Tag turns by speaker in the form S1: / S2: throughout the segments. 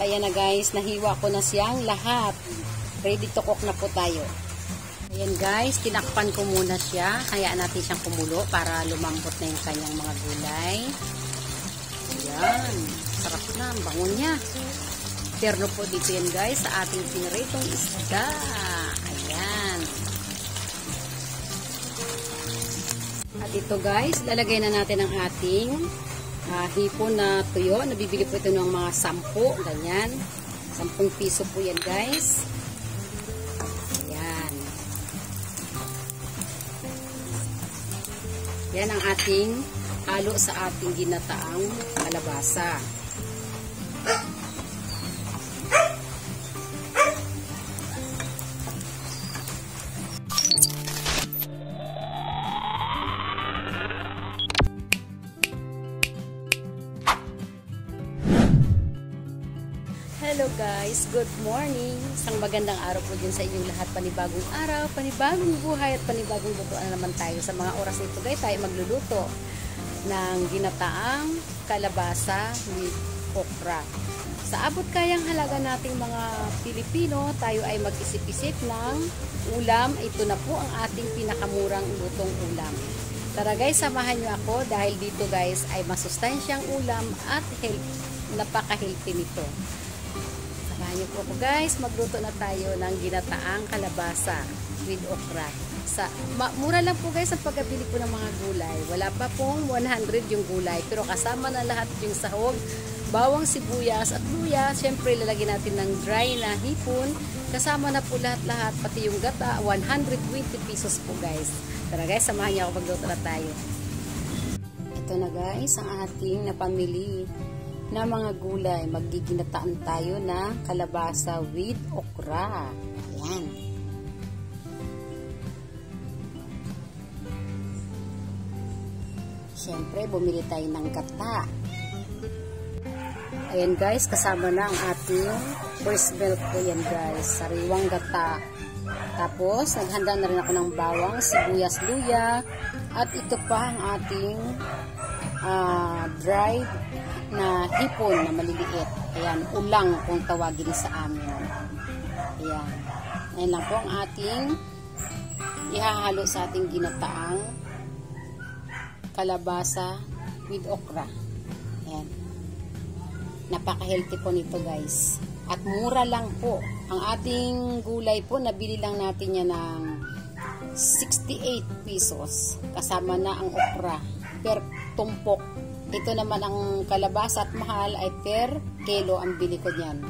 S1: ayan na guys, nahiwa ko na siyang lahat. Ready to cook na po tayo. Ayan guys, tinakpan ko muna siya. Hayaan natin siyang kumulo para lumambot na yung kanyang mga gulay. Ayan, sarap na, ang bango niya. Terno po dito yan guys sa ating piniritong isda. Ayan. At ito guys, lalagay na natin ang ating hipon na tuyo. Nabibili po ito ng mga 10, ganyan. 10 piso po yan guys. Ayan. Yan ang ating halo sa ating ginataang kalabasa. Hello guys, good morning. Isang magandang araw po din sa inyong lahat. Panibagong araw, panibagong buhay at panibagong lutuan na naman tayo. Sa mga oras nito guys, tayo magluluto ng ginataang kalabasa with okra. Sa abot kayang halaga nating mga Pilipino, tayo ay mag-isip-isip ng ulam. Ito na po ang ating pinakamurang lutong ulam. Tara guys, samahan nyo ako dahil dito guys ay masustansyang ulam at napaka-healthy nito. Samahan niyo po ako guys, magluto na tayo ng ginataang kalabasa with okra. Mura lang po guys ang pagkabili po ng mga gulay. Wala pa pong 100 yung gulay, pero kasama na lahat yung sahog, bawang, sibuyas at luya. Siyempre lalagyan natin ng dry na hipon. Kasama na po lahat-lahat, pati yung gata, 120 pesos po guys. Tara guys, samahan niyo ako, magluto na tayo. Ito na guys, ang ating napamili na mga gulay. Magiginataan tayo na kalabasa with okra. Ayan. Siyempre, bumili tayo ng gata. Ayan guys, kasama na ang ating first milk po yan guys. Sariwang gata. Tapos, naghanda na rin ako ng bawang, sibuyas, luya. At ito pa ang ating dried na hipon na maliliit. Ayan, ulang kung tawagin sa amin. Ayan. Ayan lang po ang ating ihahalo sa ating ginataang kalabasa with okra. Ayan. Napaka-healthy po nito guys. At mura lang po. Ang ating gulay po, nabili lang natin yan ng 68 pesos. Kasama na ang okra per tumpok. Ito naman ang kalabasa at mahal ay per kilo ang bili ko niyan.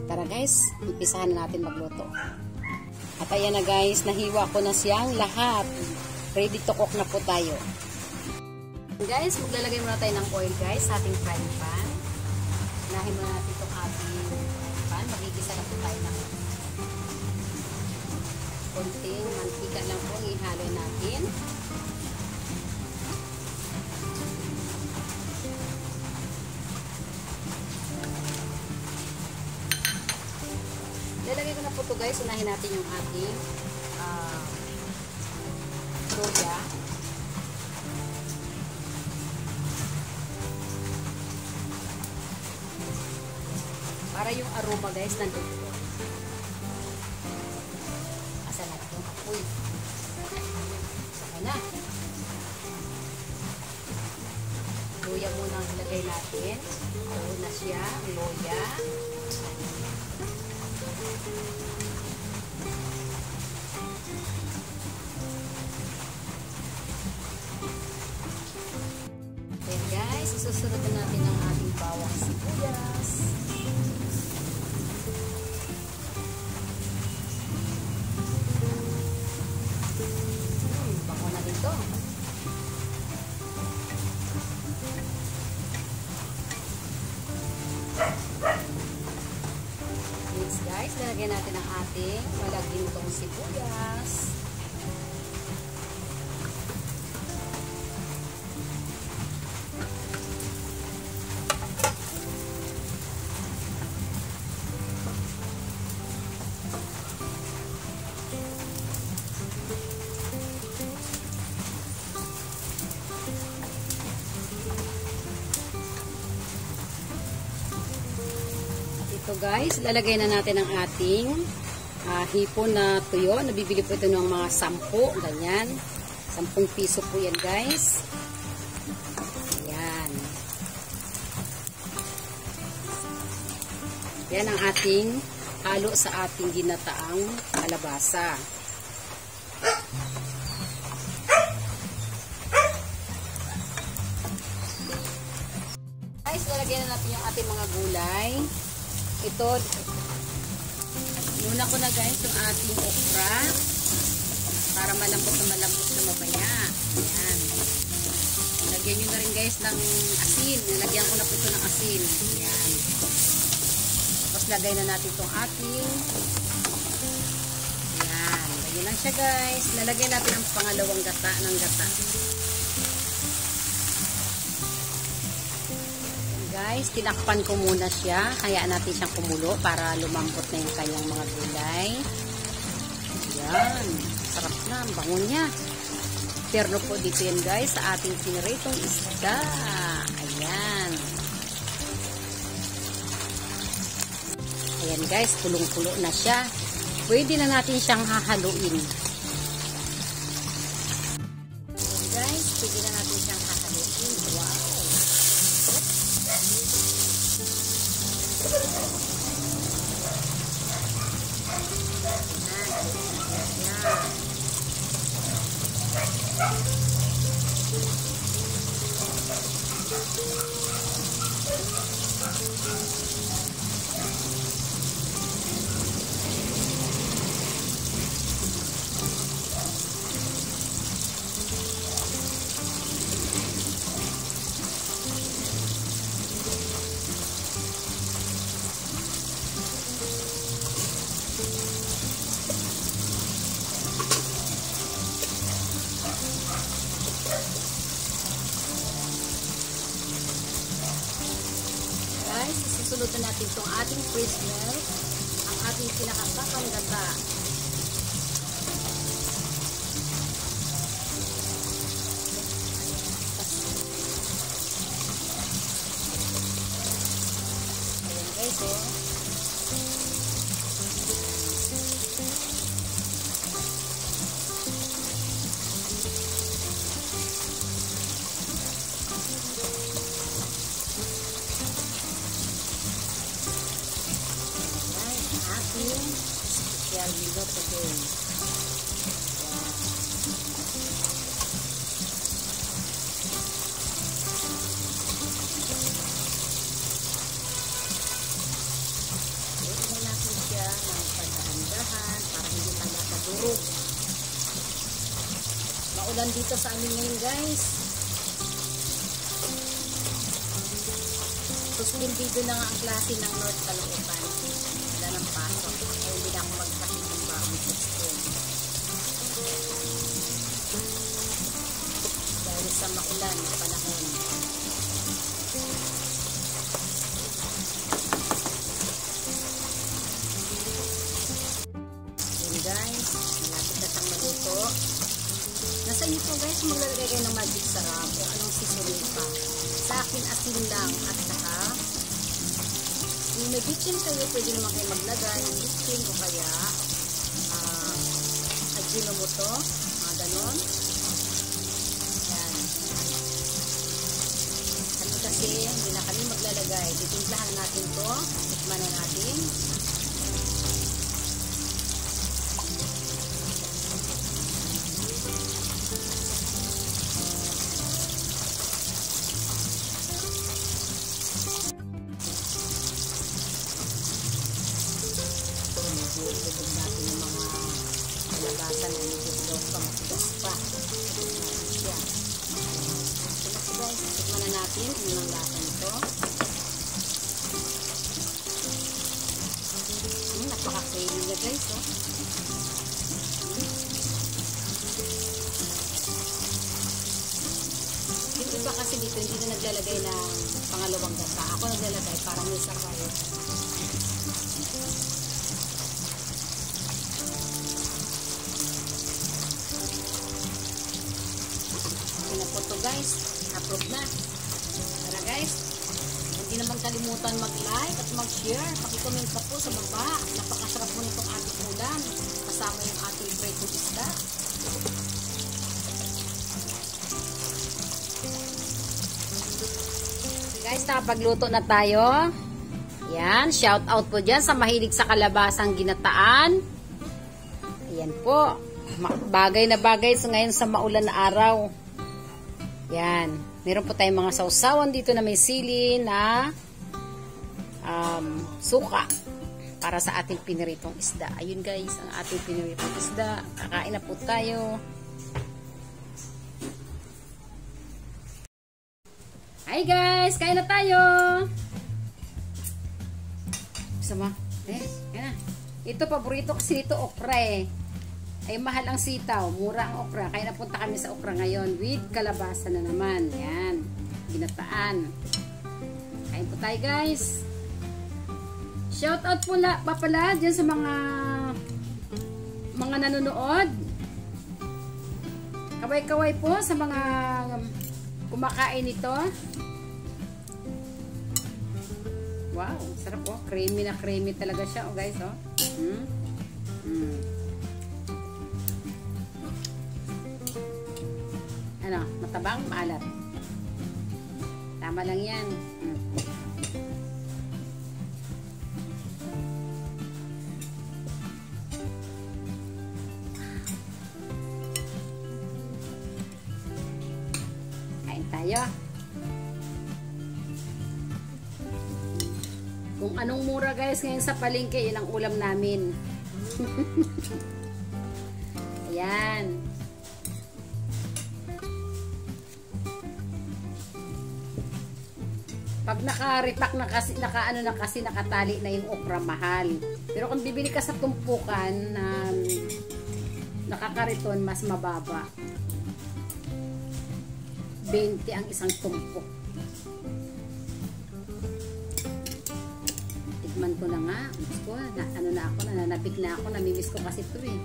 S1: Tara guys, umpisahan na natin magluto. At ayan na guys, nahiwa ko na siyang lahat. Ready to cook na po tayo. Guys, maglalagay muna tayo ng oil guys sa ating frying pan. Unahin muna natin itong ating pan. Magigisa na po tayo ng konting mantika lang po. Ihalo natin. Lalagay ko na po ito guys. Unahin natin yung ating soya. Para yung aroma guys nandito. Asa natin yung apoy. Saka na. Luya muna ang ilagay natin. Ito na siya. Luya. Then guys, isusunod na natin ang ating bawang sibuyas. Bango na dito. Next guys, lalagyan natin ang ating malagintong sibuyas. Ito guys, lalagay na natin ang ating hipon na tuyo. Nabibili po ito ng mga 10, ganyan. 10 piso po yan guys. Ayan. Yan ang ating halo sa ating ginataang kalabasa. Guys, lalagyan na natin yung ating mga gulay. Ito, muna ko na guys yung ating okra para malambot na mamaya. Ayan. Lagyan nyo na rin guys ng asin. Nalagyan ko na po ito ng asin. Ayan. Tapos lagay na natin itong ating. Ayan. Lagyan lang siya guys. Lalagyan natin ang pangalawang gata ng gata. Guys, tinakpan ko muna siya. Hayaan natin siyang kumulo para lumambot na yung kanyang mga gulay. Ayan. Sarap na. Ang bango niya. Terno po dito yan guys sa ating piniritong isda. Ayan. Ayan guys, pulong-pulo na siya. Pwede na natin siyang hahaluin. Ayan guys, pwede na natin siyang hahaluin. Wow! Guys, susunod na natin itong ating fresh milk, ang ating pinakasakang gata. Ayan guys, oh. Special video today. Iwan natin siya ng pagdahan-dahan para hindi tayo kadurog. Maulan dito sa amin ngayon guys. Suspendido na nga ang klase ng North Caloocan. Wala ng pasok. Kaya hindi na ako magpatid ng baong sa school. Dahil sa maulan na panahon. Yun guys, malapit na siyang maluto. Nasa inyo po guys, maglalagay kayo ng magic sarap o anong sisunin pa. Sa akin asin lang at saka kung may bitchin kayo, pwede naman kayo maglagay ng bitchin o kaya ajinomoto, mga ganon. Yan. Kami kasi hindi na kami maglalagay. Titimplahan natin to, tikman na natin. Ilubog natin yung mga kalabasan na medyo pa, matigas pa. Siya. So guys, tikman na natin kung ang lasa nito. Napaka-creamy niya guys, oh. Yung iba kasi dito, hindi na naglalagay ng pangalawang gata. Ako naglalagay para may sarap. Guys, approve na. Tara guys, hindi naman kalimutan kalimutan mag-like at mag-share. Paki-comment na po sa baba. Napakasarap po nitong ating ulam. Kasama yung ating pritong isda. Guys, nakapagluto na tayo. Yan, shout out po dyan sa mahilig sa kalabasang ginataan. Ayan po. Bagay na bagay ngayon sa maulan na araw. Yan. Meron po tayong mga sausawan dito na may sili na suka para sa ating piniritong isda. Ayun guys, ang ating piniritong isda. Kakain na po tayo. Hi guys! Kain na tayo! Sama? Yan na. Ito, paborito kasi nito okra eh. Ay mahal ang sitaw. Mura ang okra. Kaya napunta kami sa okra ngayon with kalabasa na naman. Yan. Ginataan. Kain po tayo guys. Shout out po pa pala dyan sa mga nanonood. Kaway-kaway po sa mga kumakain ito. Wow, sarap oh. Creamy na creamy talaga siya oh guys oh. Ano, matabang, maalat. Tama lang yan. Kain tayo. Kung anong mura guys ngayon sa palengke, yun ang ulam namin. Ayan. Pag naka-repack na kasi, nakatali na yung okra, mahal. Pero kung bibili ka sa tumpukan na nakakariton, mas mababa. 20 ang isang tumpok. Tikman ko na nga. Miss ko, nananabik na ako. Namimiss ko kasi ito eh.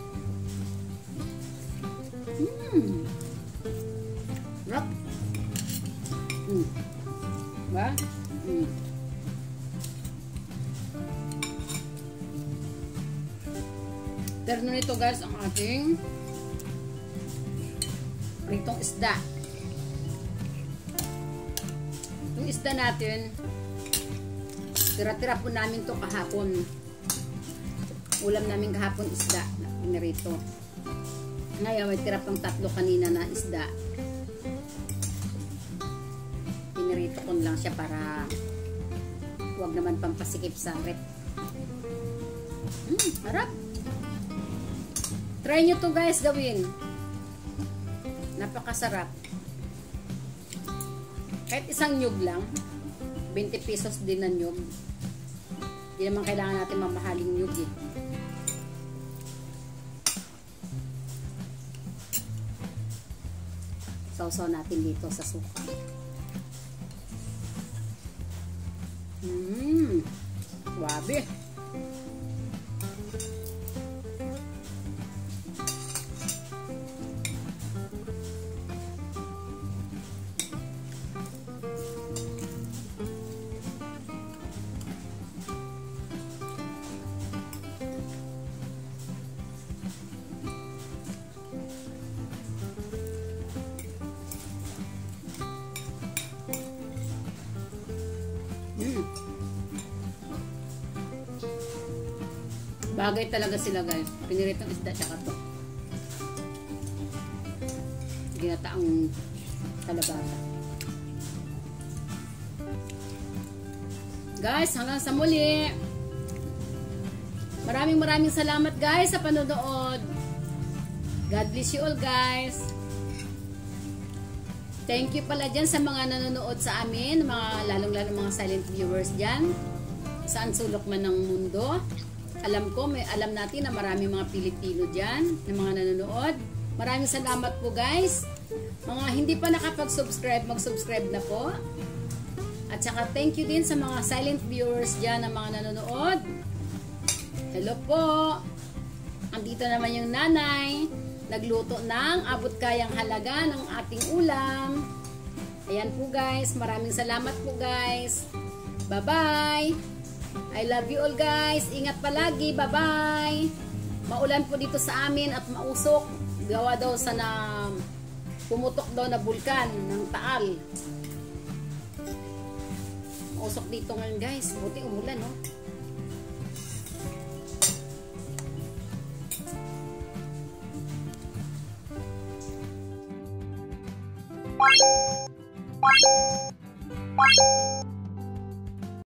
S1: Rock. Ba? Terno nito guys ang ating pritong isda. Yung isda natin, tira-tira po namin to kahapon. Ulam namin kahapon isda na pinirito. Ngayon may tira pang 3 kanina na isda. Pinirito ko lang siya para huwag naman pampasikip sa rep. Harap. Try nyo to guys gawin. Napakasarap. Kahit isang nyug lang, 20 pesos din na nyug. Hindi naman kailangan natin mamahaling nyug eh. Sausaw natin dito sa suka. Wabe. Bagay talaga sila guys. Piniritong isda tsaka to. Ginataang kalabasa. Guys, hanggang sa muli. Maraming salamat guys sa panonood. God bless you all guys. Thank you pala dyan sa mga nanonood sa amin. Lalong-lalong mga silent viewers dyan. Saan sulok man ng mundo. Alam natin na maraming mga Pilipino dyan na mga nanonood. Maraming salamat po guys. Mga hindi pa nakapag-subscribe, mag-subscribe na po. At saka thank you din sa mga silent viewers dyan na mga nanonood. Hello po. Andito naman yung nanay. Nagluto ng abot kayang halaga ng ating ulam. Ayan po guys. Maraming salamat po guys. Bye-bye! I love you all guys. Ingat palagi. Bye-bye! Maulan po dito sa amin at mausok. Gawa daw sa na pumutok daw na bulkan ng Taal. Mausok dito ngayon guys. Buti umulan, no? Oh.